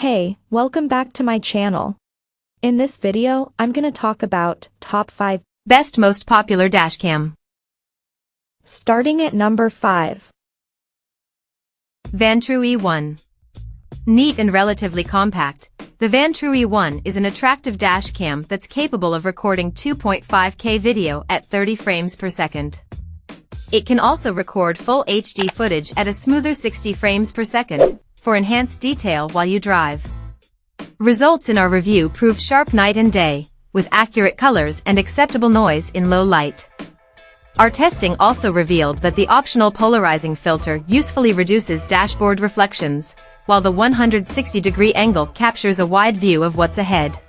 Hey, welcome back to my channel. In this video, I'm gonna talk about top 5 best most popular dashcam. Starting at number 5. Vantrue E1. Neat and relatively compact, the Vantrue E1 is an attractive dashcam that's capable of recording 2.5K video at 30 frames per second. It can also record full HD footage at a smoother 60 frames per second, for enhanced detail while you drive. Results in our review proved sharp night and day, with accurate colors and acceptable noise in low light. Our testing also revealed that the optional polarizing filter usefully reduces dashboard reflections, while the 160-degree angle captures a wide view of what's ahead.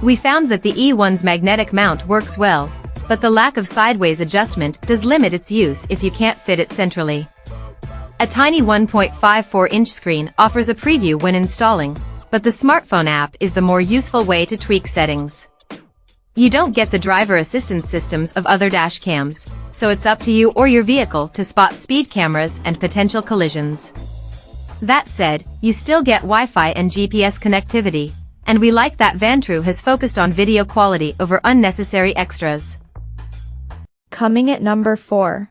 We found that the E1's magnetic mount works well, but the lack of sideways adjustment does limit its use if you can't fit it centrally. A tiny 1.54-inch screen offers a preview when installing, but the smartphone app is the more useful way to tweak settings. You don't get the driver assistance systems of other dashcams, so it's up to you or your vehicle to spot speed cameras and potential collisions. That said, you still get Wi-Fi and GPS connectivity, and we like that Vantrue has focused on video quality over unnecessary extras. Coming at number 4.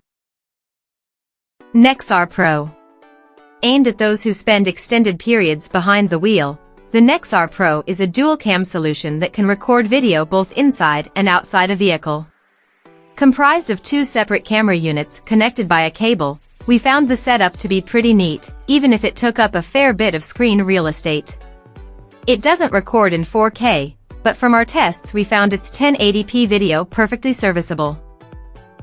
Nexar Pro. Aimed at those who spend extended periods behind the wheel, the Nexar Pro is a dual-cam solution that can record video both inside and outside a vehicle. Comprised of 2 separate camera units connected by a cable, we found the setup to be pretty neat, even if it took up a fair bit of screen real estate. It doesn't record in 4K, but from our tests we found its 1080p video perfectly serviceable.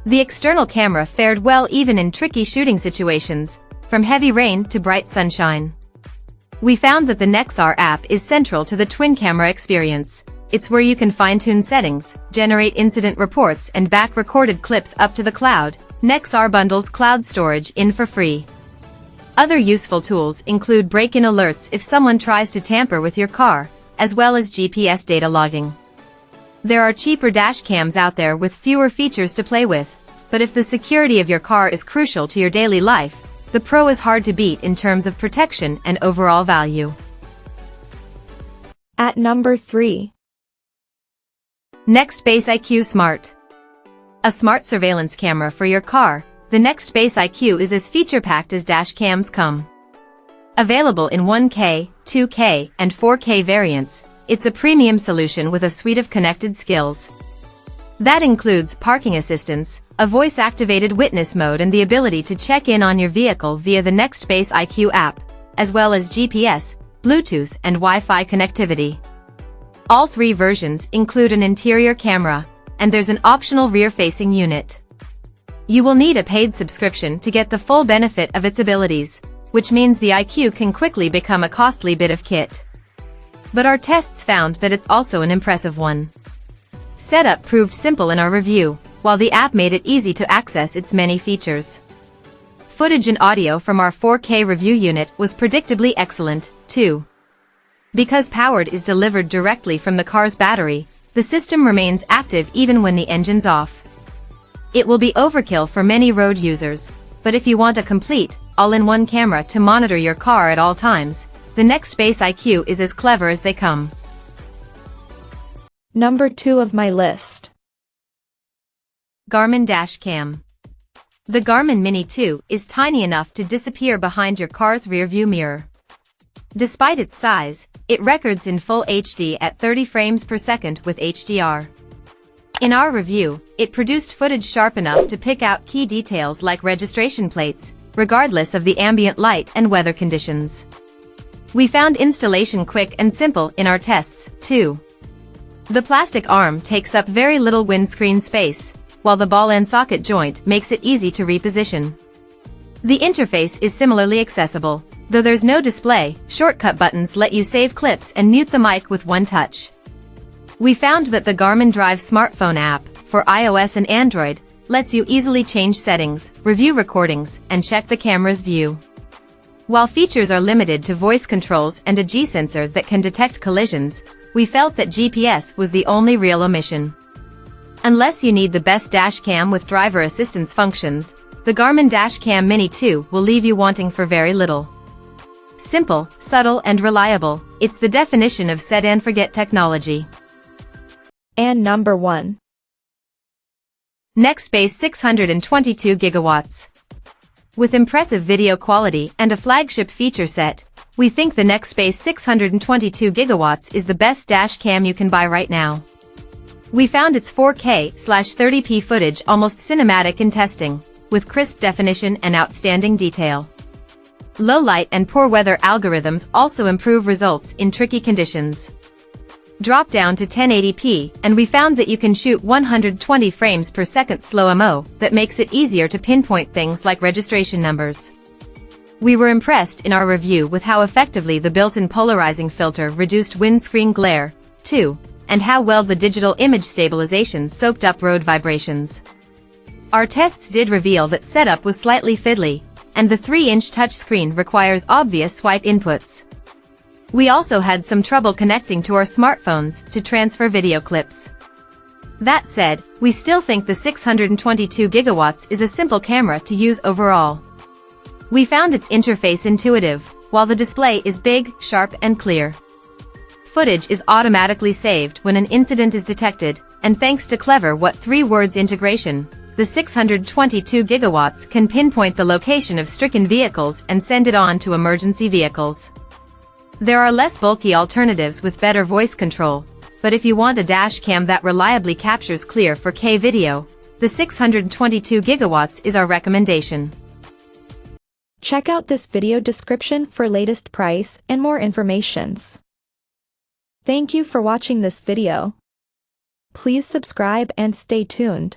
The external camera fared well even in tricky shooting situations, from heavy rain to bright sunshine. We found that the Nexar app is central to the twin camera experience. It's where you can fine-tune settings, generate incident reports and back recorded clips up to the cloud. Nexar bundles cloud storage in for free. Other useful tools include break-in alerts if someone tries to tamper with your car, as well as GPS data logging. There are cheaper dashcams out there with fewer features to play with, but if the security of your car is crucial to your daily life, the Pro is hard to beat in terms of protection and overall value. At number 3. Nextbase IQ Smart. A smart surveillance camera for your car, the Nextbase IQ is as feature-packed as dashcams come. Available in 1K, 2K, and 4K variants, it's a premium solution with a suite of connected skills. That includes parking assistance, a voice-activated witness mode and the ability to check in on your vehicle via the Nextbase IQ app, as well as GPS, Bluetooth and Wi-Fi connectivity. All 3 versions include an interior camera, and there's an optional rear-facing unit. You will need a paid subscription to get the full benefit of its abilities, which means the IQ can quickly become a costly bit of kit. But our tests found that it's also an impressive one. Setup proved simple in our review, while the app made it easy to access its many features. Footage and audio from our 4K review unit was predictably excellent, too. Because power is delivered directly from the car's battery, the system remains active even when the engine's off. It will be overkill for many road users, but if you want a complete, all-in-one camera to monitor your car at all times, the Nextbase IQ is as clever as they come. Number 2 of my list. Garmin Dashcam. The Garmin Mini 2 is tiny enough to disappear behind your car's rearview mirror. Despite its size, it records in full HD at 30 frames per second with HDR. In our review, it produced footage sharp enough to pick out key details like registration plates, regardless of the ambient light and weather conditions. We found installation quick and simple in our tests, too. The plastic arm takes up very little windscreen space, while the ball and socket joint makes it easy to reposition. The interface is similarly accessible. Though there's no display, shortcut buttons let you save clips and mute the mic with one touch. We found that the Garmin Drive smartphone app, for iOS and Android, lets you easily change settings, review recordings, and check the camera's view. While features are limited to voice controls and a G-sensor that can detect collisions, we felt that GPS was the only real omission. Unless you need the best dashcam with driver assistance functions, the Garmin Dashcam Mini 2 will leave you wanting for very little. Simple, subtle and reliable, it's the definition of set and forget technology. And number 1. Nextbase 622 gigawatts. With impressive video quality and a flagship feature set, we think the Nextbase 622 gigawatts is the best dash cam you can buy right now. We found its 4K/30p footage almost cinematic in testing, with crisp definition and outstanding detail. Low light and poor weather algorithms also improve results in tricky conditions. Drop down to 1080p, and we found that you can shoot 120 frames per second slow-mo that makes it easier to pinpoint things like registration numbers. We were impressed in our review with how effectively the built-in polarizing filter reduced windscreen glare, too, and how well the digital image stabilization soaked up road vibrations. Our tests did reveal that setup was slightly fiddly, and the 3-inch touchscreen requires obvious swipe inputs. We also had some trouble connecting to our smartphones to transfer video clips. That said, we still think the 622 gigawatts is a simple camera to use overall. We found its interface intuitive, while the display is big, sharp and clear. Footage is automatically saved when an incident is detected, and thanks to clever what 3 words integration, the 622 gigawatts can pinpoint the location of stricken vehicles and send it on to emergency vehicles. There are less bulky alternatives with better voice control, but if you want a dash cam that reliably captures clear 4K video, the 622 gigawatts is our recommendation. Check out this video description for latest price and more informations. Thank you for watching this video. Please subscribe and stay tuned.